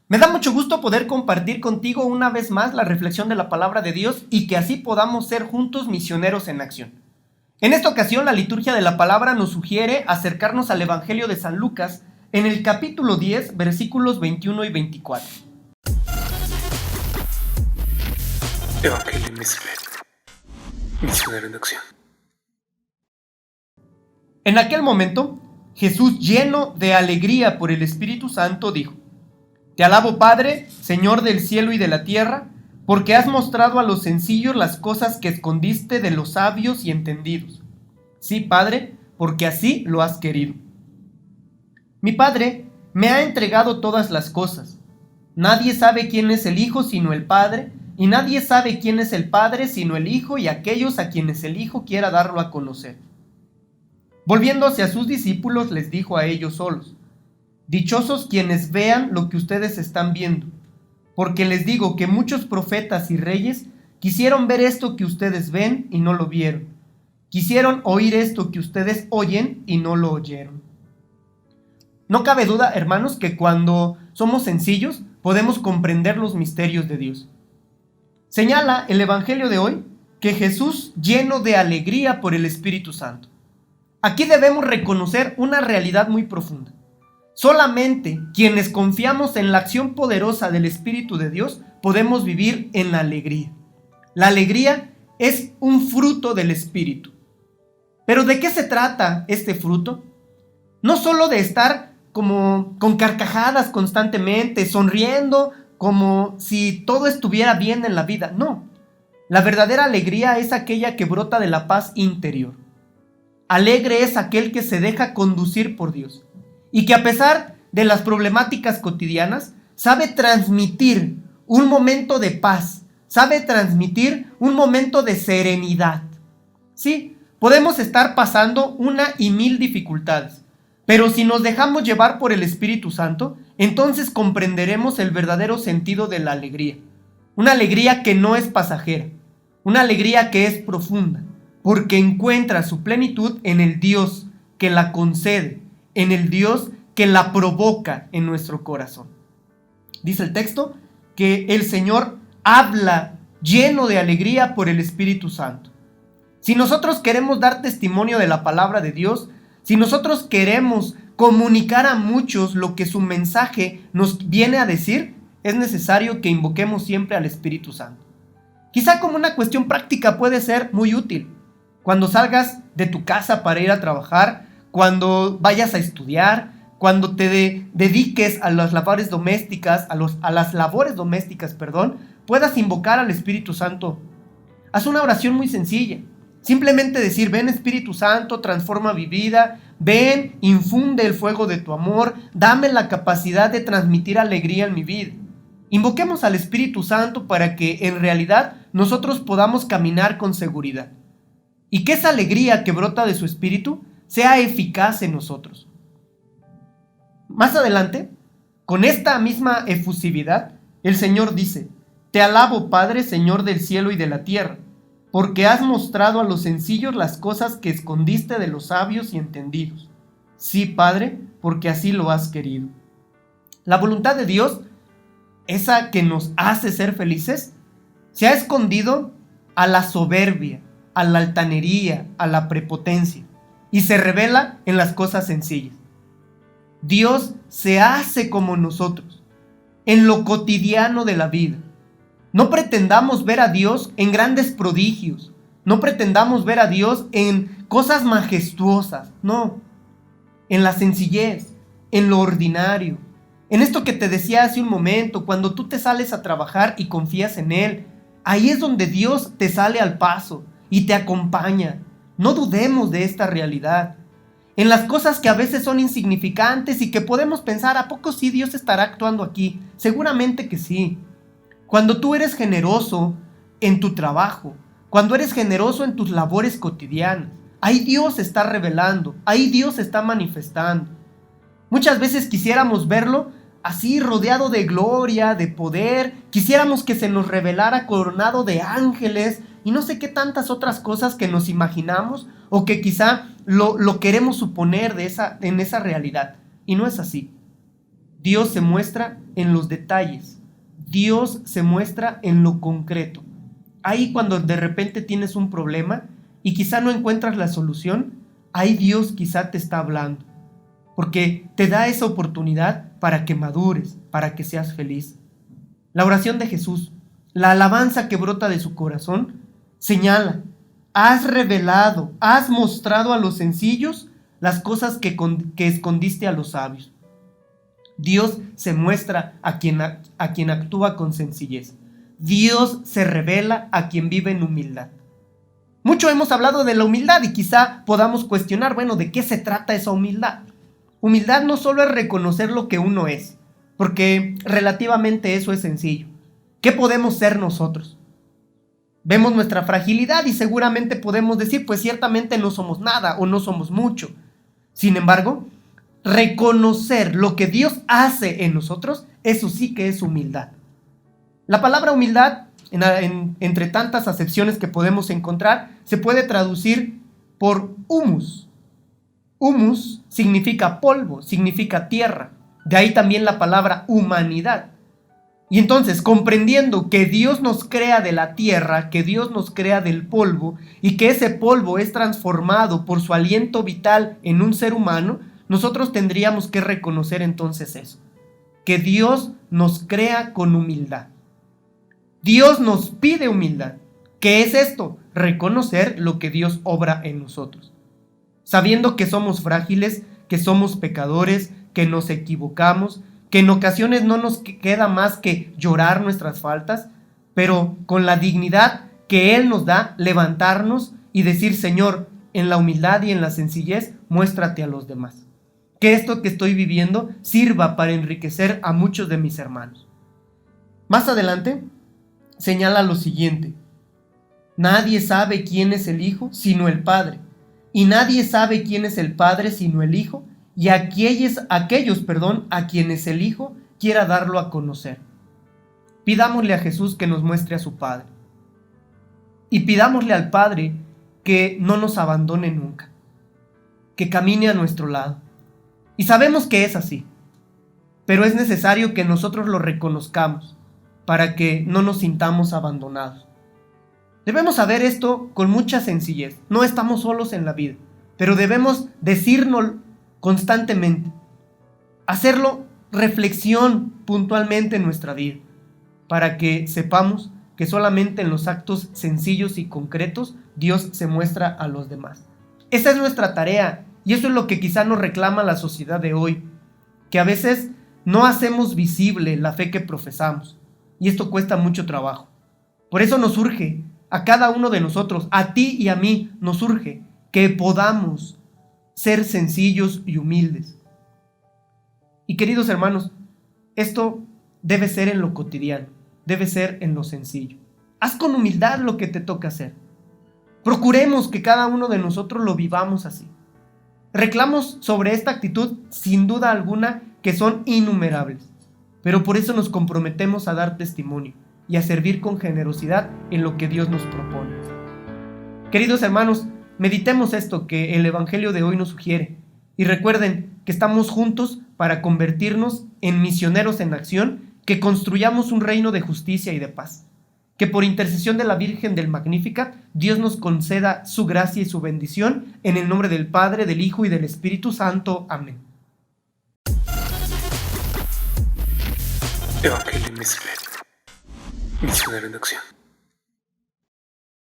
Me da mucho gusto poder compartir contigo una vez más la reflexión de la palabra de Dios y que así podamos ser juntos misioneros en acción. En esta ocasión, la liturgia de la palabra nos sugiere acercarnos al Evangelio de San Lucas en el capítulo 10, versículos 21 y 24. Evangelio misionero en acción. En aquel momento, Jesús, lleno de alegría por el Espíritu Santo, dijo: Te alabo, Padre, Señor del cielo y de la tierra, porque has mostrado a los sencillos las cosas que escondiste de los sabios y entendidos. Sí, Padre, porque así lo has querido. Mi Padre me ha entregado todas las cosas. Nadie sabe quién es el Hijo sino el Padre, y nadie sabe quién es el Padre sino el Hijo y aquellos a quienes el Hijo quiera darlo a conocer. Volviéndose a sus discípulos, les dijo a ellos solos: Dichosos quienes vean lo que ustedes están viendo, porque les digo que muchos profetas y reyes quisieron ver esto que ustedes ven y no lo vieron. Quisieron oír esto que ustedes oyen y no lo oyeron. No cabe duda, hermanos, que cuando somos sencillos podemos comprender los misterios de Dios. Señala el Evangelio de hoy que Jesús, lleno de alegría por el Espíritu Santo. Aquí debemos reconocer una realidad muy profunda. Solamente quienes confiamos en la acción poderosa del Espíritu de Dios podemos vivir en la alegría. La alegría es un fruto del Espíritu. ¿Pero de qué se trata este fruto? No solo de estar como con carcajadas constantemente, sonriendo como si todo estuviera bien en la vida. No, la verdadera alegría es aquella que brota de la paz interior. Alegre es aquel que se deja conducir por Dios y que a pesar de las problemáticas cotidianas sabe transmitir un momento de paz, sabe transmitir un momento de serenidad. Sí, podemos estar pasando una y mil dificultades, pero si nos dejamos llevar por el Espíritu Santo, entonces comprenderemos el verdadero sentido de la alegría. Una alegría que no es pasajera, una alegría que es profunda, porque encuentra su plenitud en el Dios que la concede, en el Dios que la provoca en nuestro corazón. Dice el texto que el Señor habla lleno de alegría por el Espíritu Santo. Si nosotros queremos dar testimonio de la palabra de Dios, si nosotros queremos comunicar a muchos lo que su mensaje nos viene a decir, es necesario que invoquemos siempre al Espíritu Santo. Quizá como una cuestión práctica puede ser muy útil. Cuando salgas de tu casa para ir a trabajar, cuando vayas a estudiar, cuando te dediques a las labores domésticas, puedas invocar al Espíritu Santo. Haz una oración muy sencilla. Simplemente decir: ven Espíritu Santo, transforma mi vida, ven, infunde el fuego de tu amor, dame la capacidad de transmitir alegría en mi vida. Invoquemos al Espíritu Santo para que en realidad nosotros podamos caminar con seguridad. Y que esa alegría que brota de su Espíritu sea eficaz en nosotros. Más adelante, con esta misma efusividad, el Señor dice: Te alabo, Padre, Señor del cielo y de la tierra, porque has mostrado a los sencillos las cosas que escondiste de los sabios y entendidos. Sí, Padre, porque así lo has querido. La voluntad de Dios, esa que nos hace ser felices, se ha escondido a la soberbia, a la altanería, a la prepotencia, y se revela en las cosas sencillas. Dios se hace como nosotros, en lo cotidiano de la vida. No pretendamos ver a Dios en grandes prodigios, no pretendamos ver a Dios en cosas majestuosas, no, en la sencillez, en lo ordinario, en esto que te decía hace un momento, cuando tú te sales a trabajar y confías en Él, ahí es donde Dios te sale al paso y te acompaña. No dudemos de esta realidad. En las cosas que a veces son insignificantes y que podemos pensar: ¿a poco sí Dios estará actuando aquí? Seguramente que sí. Cuando tú eres generoso en tu trabajo, cuando eres generoso en tus labores cotidianas, ahí Dios se está revelando, ahí Dios se está manifestando. Muchas veces quisiéramos verlo así, rodeado de gloria, de poder, quisiéramos que se nos revelara coronado de ángeles y no sé qué tantas otras cosas que nos imaginamos o que quizá lo queremos suponer en esa realidad. Y no es así. Dios se muestra en los detalles. Dios se muestra en lo concreto. Ahí cuando de repente tienes un problema y quizá no encuentras la solución, ahí Dios quizá te está hablando, porque te da esa oportunidad para que madures, para que seas feliz. La oración de Jesús, la alabanza que brota de su corazón, señala: has revelado, has mostrado a los sencillos las cosas que escondiste a los sabios. Dios se muestra a quien actúa con sencillez. Dios se revela a quien vive en humildad. Mucho hemos hablado de la humildad y quizá podamos cuestionar, ¿de qué se trata esa humildad? Humildad no solo es reconocer lo que uno es, porque relativamente eso es sencillo. ¿Qué podemos ser nosotros? Vemos nuestra fragilidad y seguramente podemos decir, pues ciertamente no somos nada o no somos mucho. Sin embargo, reconocer lo que Dios hace en nosotros, eso sí que es humildad. La palabra humildad, entre tantas acepciones que podemos encontrar, se puede traducir por humus. Humus significa polvo, significa tierra. De ahí también la palabra humanidad. Y entonces, comprendiendo que Dios nos crea de la tierra, que Dios nos crea del polvo, y que ese polvo es transformado por su aliento vital en un ser humano, nosotros tendríamos que reconocer entonces eso, que Dios nos crea con humildad. Dios nos pide humildad. ¿Qué es esto? Reconocer lo que Dios obra en nosotros. Sabiendo que somos frágiles, que somos pecadores, que nos equivocamos, que en ocasiones no nos queda más que llorar nuestras faltas, pero con la dignidad que Él nos da, levantarnos y decir: Señor, en la humildad y en la sencillez, muéstrate a los demás. Que esto que estoy viviendo sirva para enriquecer a muchos de mis hermanos. Más adelante, señala lo siguiente: nadie sabe quién es el Hijo sino el Padre, y nadie sabe quién es el Padre sino el Hijo, y aquellos a quienes el Hijo quiera darlo a conocer. Pidámosle a Jesús que nos muestre a su Padre, y pidámosle al Padre que no nos abandone nunca, que camine a nuestro lado. Y sabemos que es así, pero es necesario que nosotros lo reconozcamos para que no nos sintamos abandonados. Debemos saber esto con mucha sencillez. No estamos solos en la vida, pero debemos decirnos constantemente, hacerlo reflexión puntualmente en nuestra vida, para que sepamos que solamente en los actos sencillos y concretos Dios se muestra a los demás. Esa es nuestra tarea, y eso es lo que quizá nos reclama la sociedad de hoy, que a veces no hacemos visible la fe que profesamos, y esto cuesta mucho trabajo. Por eso nos urge a cada uno de nosotros, a ti y a mí, nos urge que podamos ser sencillos y humildes. Y queridos hermanos, esto debe ser en lo cotidiano, debe ser en lo sencillo. Haz con humildad lo que te toca hacer. Procuremos que cada uno de nosotros lo vivamos así. Reclamos sobre esta actitud, sin duda alguna, que son innumerables, pero por eso nos comprometemos a dar testimonio y a servir con generosidad en lo que Dios nos propone. Queridos hermanos, meditemos esto que el Evangelio de hoy nos sugiere, y recuerden que estamos juntos para convertirnos en misioneros en acción, que construyamos un reino de justicia y de paz. Que por intercesión de la Virgen del Magnificat, Dios nos conceda su gracia y su bendición, en el nombre del Padre, del Hijo y del Espíritu Santo. Amén. Evangelio Misionero en acción.